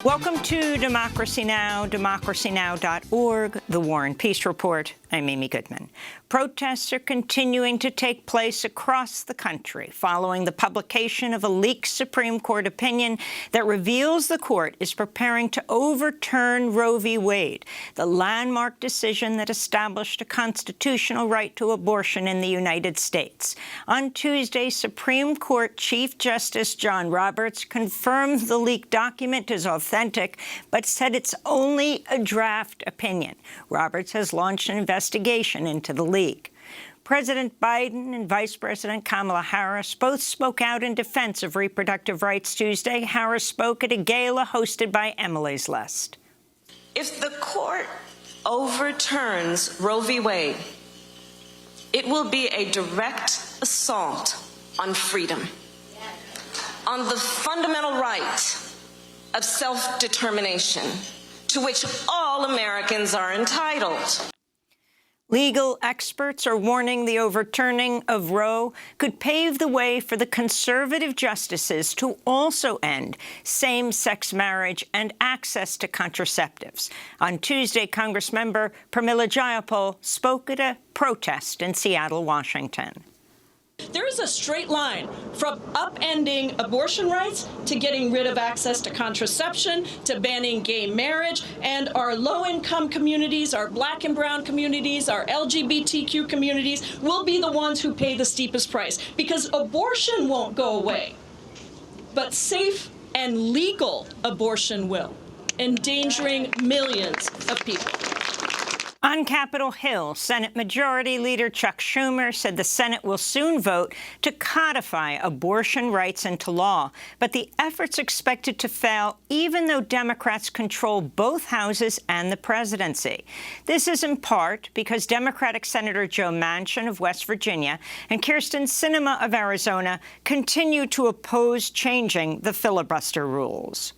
Welcome to Democracy Now!, democracynow.org, The War and Peace Report. I'm Amy Goodman. Protests are continuing to take place across the country following the publication of a leaked Supreme Court opinion that reveals the court is preparing to overturn Roe v. Wade, the landmark decision that established a constitutional right to abortion in the United States. On Tuesday, Supreme Court Chief Justice John Roberts confirmed the leaked document is authentic, but said it's only a draft opinion. Roberts has launched an investigation into the leak. President Biden and Vice President Kamala Harris both spoke out in defense of reproductive rights Tuesday. Harris spoke at a gala hosted by Emily's List. If the court overturns Roe v. Wade, it will be a direct assault on freedom, on the fundamental right of self-determination to which all Americans are entitled. Legal experts are warning the overturning of Roe could pave the way for the conservative justices to also end same-sex marriage and access to contraceptives. On Tuesday, Congressmember Pramila Jayapal spoke at a protest in Seattle, Washington. There is a straight line from upending abortion rights to getting rid of access to contraception to banning gay marriage, and our low-income communities, our black and brown communities, our LGBTQ communities will be the ones who pay the steepest price, because abortion won't go away, but safe and legal abortion will, endangering millions of people. On Capitol Hill, Senate Majority Leader Chuck Schumer said the Senate will soon vote to codify abortion rights into law, but the effort's expected to fail even though Democrats control both houses and the presidency. This is in part because Democratic Senator Joe Manchin of West Virginia and Kyrsten Sinema of Arizona continue to oppose changing the filibuster rules.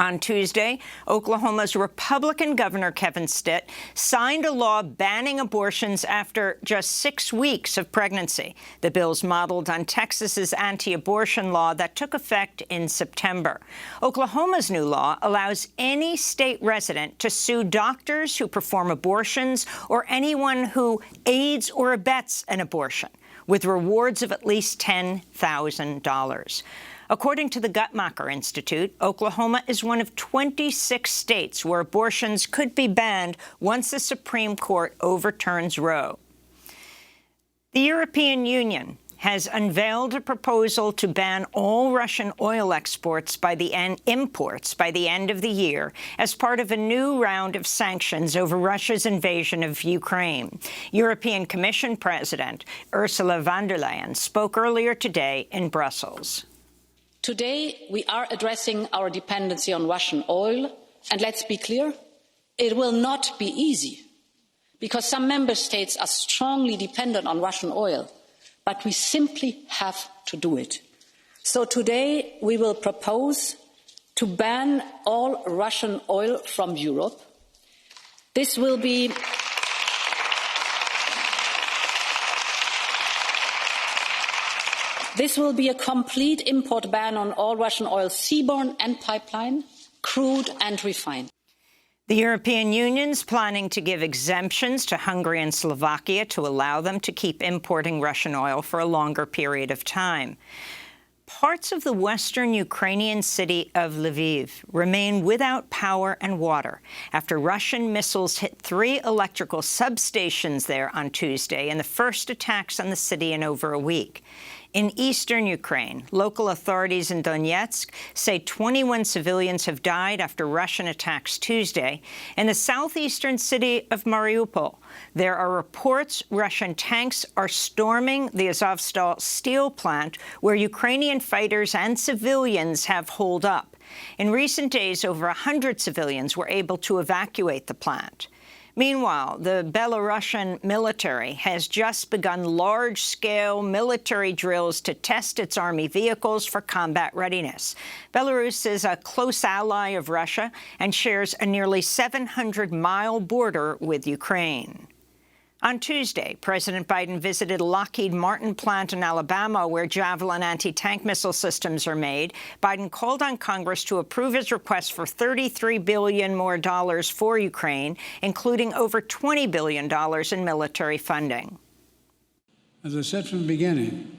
On Tuesday, Oklahoma's Republican Governor Kevin Stitt signed a law banning abortions after just 6 weeks of pregnancy. The bill's modeled on Texas's anti-abortion law that took effect in September. Oklahoma's new law allows any state resident to sue doctors who perform abortions or anyone who aids or abets an abortion, with rewards of at least $10,000. According to the Guttmacher Institute, Oklahoma is one of 26 states where abortions could be banned once the Supreme Court overturns Roe. The European Union has unveiled a proposal to ban all Russian oil imports by the end of the year as part of a new round of sanctions over Russia's invasion of Ukraine. European Commission President Ursula von der Leyen spoke earlier today in Brussels. Today, we are addressing our dependency on Russian oil, and let's be clear, it will not be easy, because some member states are strongly dependent on Russian oil, but we simply have to do it. So today, we will propose to ban all Russian oil from Europe. This will be a complete import ban on all Russian oil, seaborne and pipeline, crude and refined. The European Union's planning to give exemptions to Hungary and Slovakia to allow them to keep importing Russian oil for a longer period of time. Parts of the western Ukrainian city of Lviv remain without power and water after Russian missiles hit 3 electrical substations there on Tuesday in the first attacks on the city in over a week. In eastern Ukraine, local authorities in Donetsk say 21 civilians have died after Russian attacks Tuesday. In the southeastern city of Mariupol, there are reports Russian tanks are storming the Azovstal steel plant, where Ukrainian fighters and civilians have holed up. In recent days, over 100 civilians were able to evacuate the plant. Meanwhile, the Belarusian military has just begun large-scale military drills to test its army vehicles for combat readiness. Belarus is a close ally of Russia and shares a nearly 700-mile border with Ukraine. On Tuesday, President Biden visited a Lockheed Martin plant in Alabama where Javelin anti-tank missile systems are made. Biden called on Congress to approve his request for $33 billion more for Ukraine, including over $20 billion in military funding. As I said from the beginning,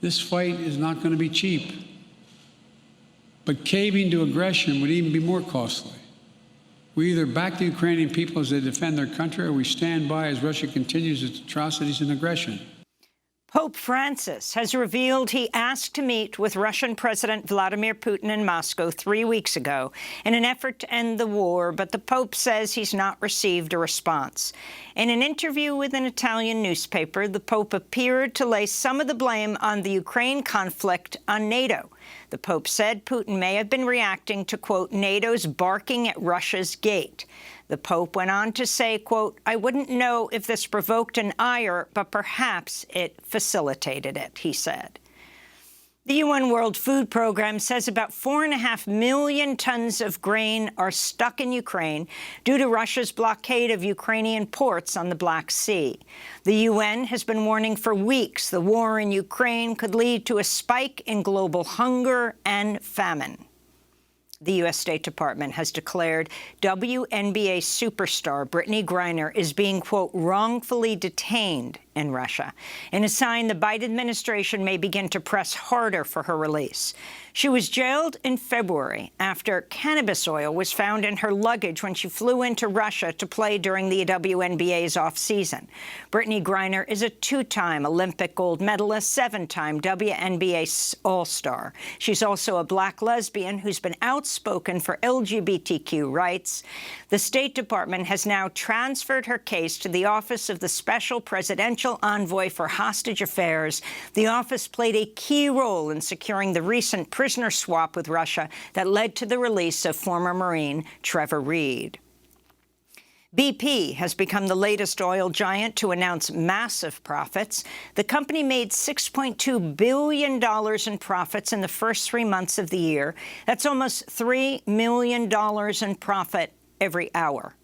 this fight is not going to be cheap. But caving to aggression would even be more costly. We either back the Ukrainian people as they defend their country, or we stand by as Russia continues its atrocities and aggression. Pope Francis has revealed he asked to meet with Russian President Vladimir Putin in Moscow 3 weeks ago in an effort to end the war, but the Pope says he's not received a response. In an interview with an Italian newspaper, the Pope appeared to lay some of the blame on the Ukraine conflict on NATO. The Pope said Putin may have been reacting to, quote, NATO's barking at Russia's gate. The Pope went on to say, quote, I wouldn't know if this provoked an ire, but perhaps it facilitated it, he said. The UN World Food Programme says about 4.5 million tons of grain are stuck in Ukraine due to Russia's blockade of Ukrainian ports on the Black Sea. The UN has been warning for weeks the war in Ukraine could lead to a spike in global hunger and famine. The U.S. State Department has declared WNBA superstar Brittany Griner is being, quote, wrongfully detained in Russia, in a sign the Biden administration may begin to press harder for her release. She was jailed in February after cannabis oil was found in her luggage when she flew into Russia to play during the WNBA's off-season. Brittany Griner is a 2-time Olympic gold medalist, 7-time WNBA All-Star. She's also a black lesbian who's been outspoken for LGBTQ rights. The State Department has now transferred her case to the Office of the Special Presidential Envoy for Hostage Affairs. The office played a key role in securing the recent prisoner swap with Russia that led to the release of former Marine Trevor Reed. BP has become the latest oil giant to announce massive profits. The company made $6.2 billion in profits in the first 3 months of the year. That's almost $3 million in profit every hour.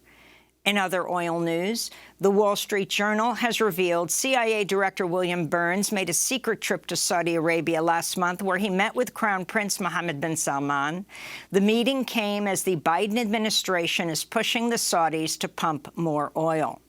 In other oil news, the Wall Street Journal has revealed CIA Director William Burns made a secret trip to Saudi Arabia last month where he met with Crown Prince Mohammed bin Salman. The meeting came as the Biden administration is pushing the Saudis to pump more oil.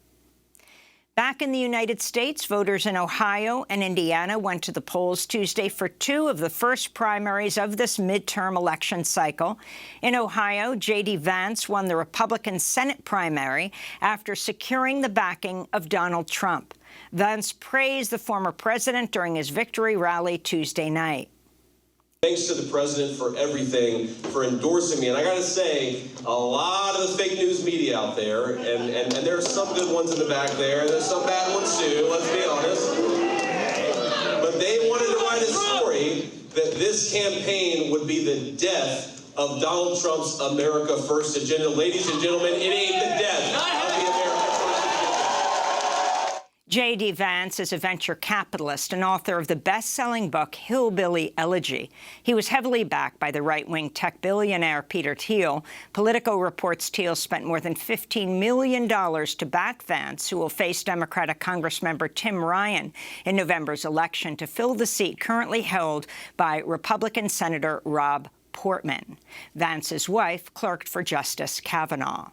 Back in the United States, voters in Ohio and Indiana went to the polls Tuesday for 2 of the first primaries of this midterm election cycle. In Ohio, J.D. Vance won the Republican Senate primary after securing the backing of Donald Trump. Vance praised the former president during his victory rally Tuesday night. Thanks to the president for everything, for endorsing me. And I got to say, a lot of the fake news media out there, and there's some good ones in the back there, and there's some bad ones too, let's be honest. But they wanted to write a story that this campaign would be the death of Donald Trump's America First agenda. Ladies and gentlemen, it ain't the death of the America First agenda. J.D. Vance is a venture capitalist and author of the best-selling book Hillbilly Elegy. He was heavily backed by the right-wing tech billionaire Peter Thiel. Politico reports Thiel spent more than $15 million to back Vance, who will face Democratic Congressmember Tim Ryan in November's election to fill the seat currently held by Republican Senator Rob Portman. Vance's wife clerked for Justice Kavanaugh.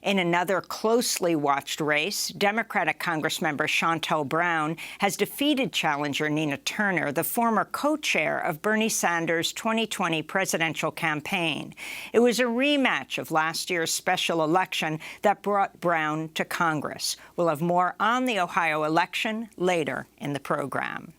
In another closely watched race, Democratic Congressmember Shontel Brown has defeated challenger Nina Turner, the former co-chair of Bernie Sanders' 2020 presidential campaign. It was a rematch of last year's special election that brought Brown to Congress. We'll have more on the Ohio election later in the program.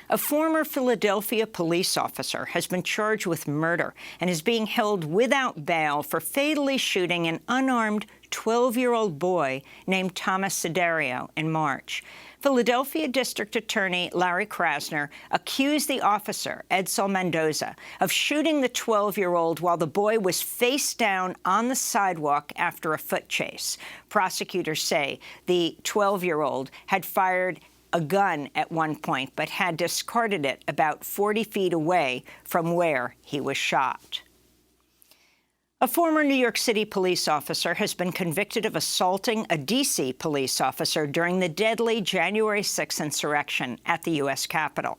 A former Philadelphia police officer has been charged with murder and is being held without bail for fatally shooting an unarmed 12-year-old boy named Thomas Siderio in March. Philadelphia District Attorney Larry Krasner accused the officer, Edsel Mendoza, of shooting the 12-year-old while the boy was face down on the sidewalk after a foot chase. Prosecutors say the 12-year-old had fired a gun at one point, but had discarded it about 40 feet away from where he was shot. A A former New York City police officer has been convicted of assaulting a D.C. police officer during the deadly January 6th insurrection at the U.S. Capitol.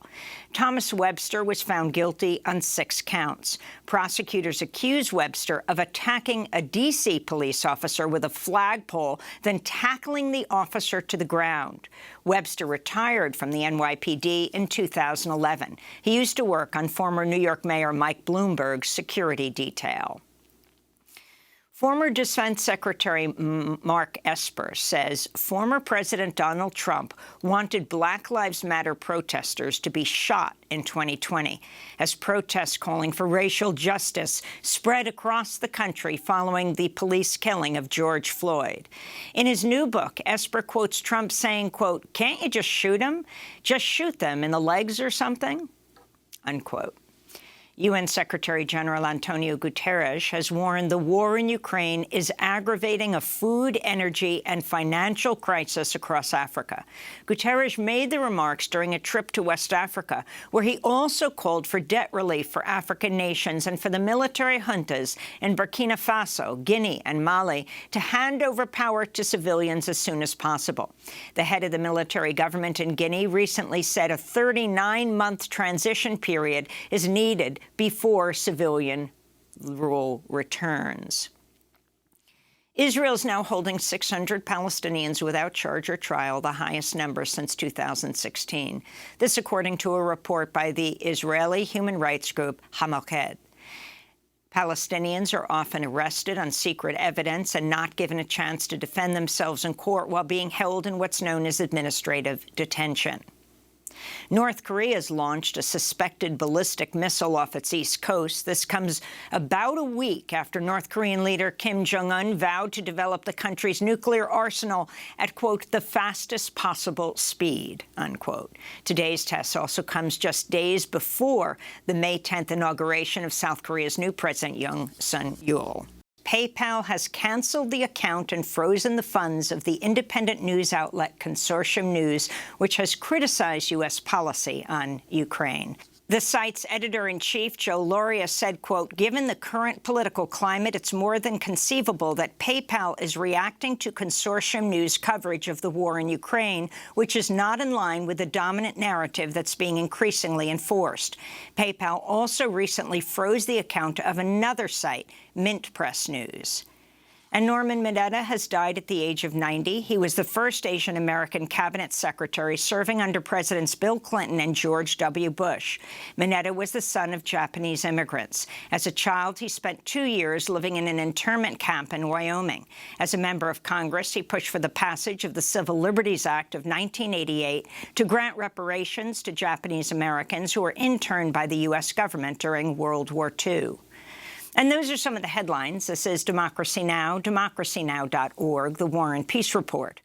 Thomas Webster was found guilty on 6 counts. Prosecutors accuse Webster of attacking a D.C. police officer with a flagpole, then tackling the officer to the ground. Webster retired from the NYPD in 2011. He used to work on former New York Mayor Mike Bloomberg's security detail. Former Defense Secretary Mark Esper says former President Donald Trump wanted Black Lives Matter protesters to be shot in 2020, as protests calling for racial justice spread across the country following the police killing of George Floyd. In his new book, Esper quotes Trump saying, quote, "Can't you just shoot them? Just shoot them in the legs or something?" Unquote. UN Secretary General Antonio Guterres has warned the war in Ukraine is aggravating a food, energy, and financial crisis across Africa. Guterres made the remarks during a trip to West Africa, where he also called for debt relief for African nations and for the military juntas in Burkina Faso, Guinea, and Mali to hand over power to civilians as soon as possible. The head of the military government in Guinea recently said a 39-month transition period is needed before civilian rule returns. Israel is now holding 600 Palestinians without charge or trial, the highest number since 2016. This according to a report by the Israeli human rights group Hamoked. Palestinians are often arrested on secret evidence and not given a chance to defend themselves in court while being held in what's known as administrative detention. North Korea has launched a suspected ballistic missile off its east coast. This comes about a week after North Korean leader Kim Jong-un vowed to develop the country's nuclear arsenal at, quote, the fastest possible speed, unquote. Today's test also comes just days before the May 10th inauguration of South Korea's new president, Yoon Suk-yeol. PayPal has canceled the account and frozen the funds of the independent news outlet Consortium News, which has criticized U.S. policy on Ukraine. The site's editor-in-chief, Joe Loria, said, quote, given the current political climate, it's more than conceivable that PayPal is reacting to Consortium News coverage of the war in Ukraine, which is not in line with the dominant narrative that's being increasingly enforced. PayPal also recently froze the account of another site, Mint Press News. And Norman Mineta has died at the age of 90. He was the first Asian-American cabinet secretary serving under Presidents Bill Clinton and George W. Bush. Mineta was the son of Japanese immigrants. As a child, he spent 2 years living in an internment camp in Wyoming. As a member of Congress, he pushed for the passage of the Civil Liberties Act of 1988 to grant reparations to Japanese Americans who were interned by the U.S. government during World War II. And those are some of the headlines. This is Democracy Now!, democracynow.org, The War and Peace Report.